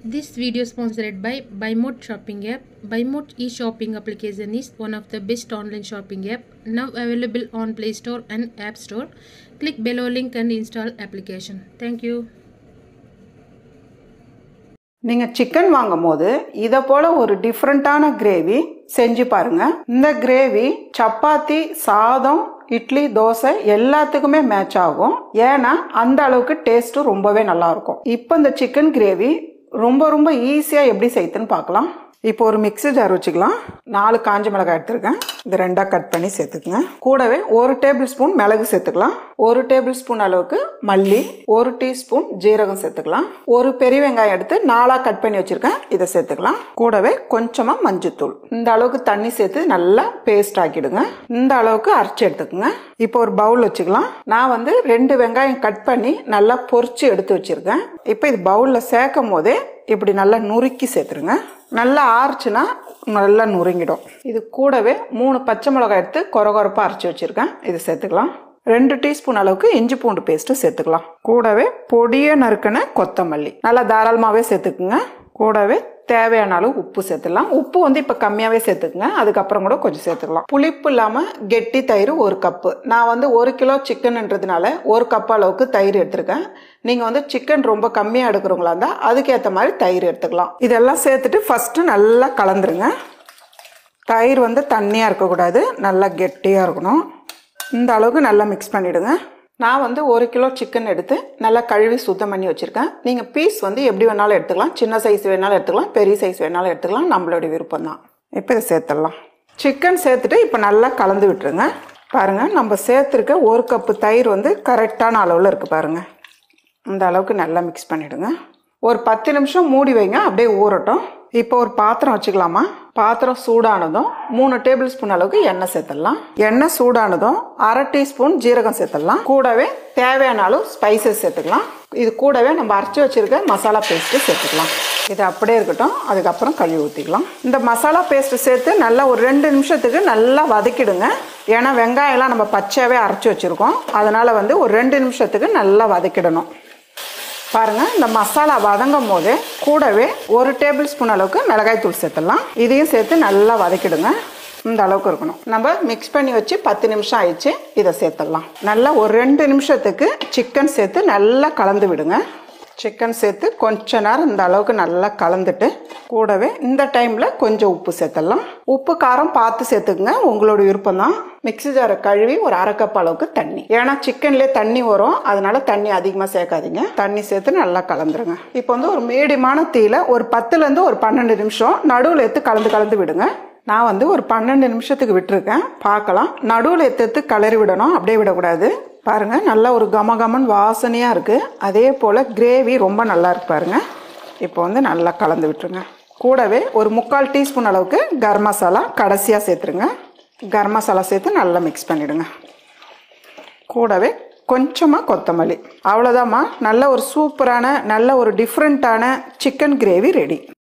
This video is sponsored by BuyMode shopping app. BuyMode e-shopping application is one of the best online shopping app now available on Play Store and App Store. Click below link and install application. Thank you. நீங்கள் chicken வாங்கும்போது இதை போல ஒரு டிஃப்ரெண்ட்டான gravy செஞ்சு பாருங்க. இந்த gravy chapati, சாதம், இட்லி, தோசை எல்லாத்துக்குமே மேட்ச் ஆகும். ஏன்னா அந்த அளவுக்கு டேஸ்ட் ரொம்பவே நல்லா இருக்கும். இப்போ இந்த சிக்கன் கிரேவி ரொம்ப ஈஸியாக எப்படி செய்யுதுன்னு பார்க்கலாம். இப்போ ஒரு மிக்ஸி ஜார் வச்சுக்கலாம். 4 காஞ்ச மிளகாய் எடுத்துருக்கேன். இது 2 கட் பண்ணி சேர்த்துக்குங்க. கூடவே 1 டேபிள் ஸ்பூன் மிளகு சேர்த்துக்கலாம். 1 டேபிள் ஸ்பூன் அளவுக்கு மல்லி, 1 டீஸ்பூன் ஜீரகம் சேர்த்துக்கலாம். ஒரு பெரிய வெங்காயம் எடுத்து 4 கட் பண்ணி வச்சிருக்கேன். இதை சேர்த்துக்கலாம். கூடவே கொஞ்சமா மஞ்சத்தூள். இந்த அளவுக்கு தண்ணி சேர்த்து நல்லா பேஸ்ட் ஆக்கிடுங்க. இந்த அளவுக்கு அரைச்சி எடுத்துக்கோங்க. இப்போ ஒரு பவுல் வச்சுக்கலாம். நான் 2 வெங்காயம் கட் பண்ணி நல்லா பொரிச்சு எடுத்து வச்சிருக்கேன். இப்போ இது பவுல்ல சேர்க்கும் போதே இப்படி நல்லா நுறுக்கி சேர்த்துருங்க. நல்லா ஆறுச்சுன்னா நல்லா நுறுங்கிடும். இது கூடவே 3 பச்சை மிளகாய் எடுத்து கொரகொரப்பா அரைச்சி வச்சிருக்கேன். இது சேர்த்துக்கலாம். 2 டீஸ்பூன் அளவுக்கு இஞ்சி பூண்டு பேஸ்ட் சேர்த்துக்கலாம். கூடவே பொடிய நறுக்கின கொத்தமல்லி நல்லா தாராளமாகவே சேர்த்துக்குங்க. கூடவே தேவையான அளவு உப்பு சேர்த்துக்கலாம். உப்பு இப்போ கம்மியாகவே சேர்த்துக்குங்க. அதுக்கப்புறம் கூட கொஞ்சம் சேர்த்துக்கலாம். புளிப்பு இல்லாமல் கெட்டி தயிர் 1 கப்பு. நான் 1 கிலோ சிக்கன்ன்றதுனால 1 கப் அளவுக்கு தயிர் எடுத்திருக்கேன். நீங்கள் சிக்கன் ரொம்ப கம்மியாக எடுக்கிறவங்களா இருந்தால் அதுக்கேற்ற மாதிரி தயிர் எடுத்துக்கலாம். இதெல்லாம் சேர்த்துட்டு ஃபஸ்ட்டு நல்லா கலந்துருங்க. தயிர் தண்ணியாக இருக்கக்கூடாது, நல்லா கெட்டியாக இருக்கணும். இந்த அளவுக்கு நல்லா மிக்ஸ் பண்ணிவிடுங்க. நான் 1 கிலோ சிக்கன் எடுத்து நல்லா கழுவி சுத்தம் பண்ணி வச்சுருக்கேன். நீங்கள் பீஸ் எப்படி வேணாலும் எடுத்துக்கலாம். சின்ன சைஸ் வேணாலும் எடுத்துக்கலாம், பெரிய சைஸ் வேணாலும் எடுத்துக்கலாம். நம்மளோட விருப்பம் தான். இப்போ இதை சேர்த்துடலாம். சிக்கன் சேர்த்துட்டு இப்போ நல்லா கலந்து விட்டுருங்க. பாருங்கள், நம்ம சேர்த்துருக்க 1 கப்பு தயிர் கரெக்டான அளவில் இருக்குது பாருங்கள். இந்த அளவுக்கு நல்லா மிக்ஸ் பண்ணிவிடுங்க. ஒரு 10 நிமிஷம் மூடி வைங்க, அப்படியே ஊறட்டும். இப்போ ஒரு பாத்திரம் வச்சுக்கலாமா. பாத்திரம் சூடானதும் 3 டேபிள் ஸ்பூன் அளவுக்கு எண்ணெய் சேர்த்துடலாம். எண்ணெய் சூடானதும் 1/2 டீஸ்பூன் ஜீரகம் சேர்த்துடலாம். கூடவே தேவையான அளவு ஸ்பைசஸ் சேர்த்துக்கலாம். இது கூடவே நம்ம அரைச்சி வச்சிருக்க மசாலா பேஸ்ட்டு சேர்த்துக்கலாம். இது அப்படியே இருக்கட்டும். அதுக்கப்புறம் கழுவி ஊற்றிக்கலாம். இந்த மசாலா பேஸ்ட்டு சேர்த்து நல்லா ஒரு 2 நிமிஷத்துக்கு நல்லா வதக்கிடுங்க. ஏன்னா வெங்காயம்லாம் நம்ம பச்சையாகவே அரைச்சி வச்சுருக்கோம். அதனால் ஒரு 2 நிமிஷத்துக்கு நல்லா வதக்கிடணும். பாருங்கள், இந்த மசாலா வதங்கும் போது கூடவே 1 டேபிள் ஸ்பூன் அளவுக்கு மிளகாய் தூள் சேர்த்துடலாம். இதையும் சேர்த்து நல்லா வதக்கிடுங்க. இந்த அளவுக்கு இருக்கணும். நம்ம மிக்ஸ் பண்ணி வச்சு 10 நிமிஷம் ஆயிடுச்சு. இதை சேர்த்துடலாம். நல்லா ஒரு 2 நிமிஷத்துக்கு சிக்கன் சேர்த்து நல்லா கலந்து விடுங்க. சிக்கன் சேர்த்து கொஞ்ச நேரம் இந்த அளவுக்கு நல்லா கலந்துட்டு கூடவே இந்த டைமில் கொஞ்சம் உப்பு சேர்த்துடலாம். உப்பு காரம் பார்த்து சேர்த்துக்குங்க, உங்களோட விருப்பம் தான். மிக்ஸி ஜாரை கழுவி ஒரு 1/2 கப் அளவுக்கு தண்ணி. ஏன்னா சிக்கன்லேயே தண்ணி வரும், அதனால தண்ணி அதிகமாக சேர்க்காதீங்க. தண்ணி சேர்த்து நல்லா கலந்துருங்க. இப்போ ஒரு மீடியமான தீயில ஒரு 10லேருந்து ஒரு 12 நிமிஷம் நடுவில் எடுத்து கலந்து விடுங்க. நான் ஒரு 12 நிமிஷத்துக்கு விட்டுருக்கேன். பார்க்கலாம். நடுவில் எடுத்து கிளறி விடணும், அப்படியே விடக்கூடாது. பாருங்கள், நல்லா ஒரு கமகமன் வாசனையாக இருக்குது. அதே போல் கிரேவி ரொம்ப நல்லா இருக்கு பாருங்கள். இப்போ நல்லா கலந்து விட்டுருங்க. கூடவே ஒரு 3/4 டீஸ்பூன் அளவுக்கு கரம் மசாலா கடைசியாக சேர்த்துருங்க. கரம் மசாலா சேர்த்து நல்லா மிக்ஸ் பண்ணிவிடுங்க. கூடவே கொஞ்சமாக கொத்தமல்லி. அவ்வளோதாம்மா. நல்ல ஒரு சூப்பரான நல்ல ஒரு டிஃப்ரெண்ட்டான சிக்கன் கிரேவி ரெடி.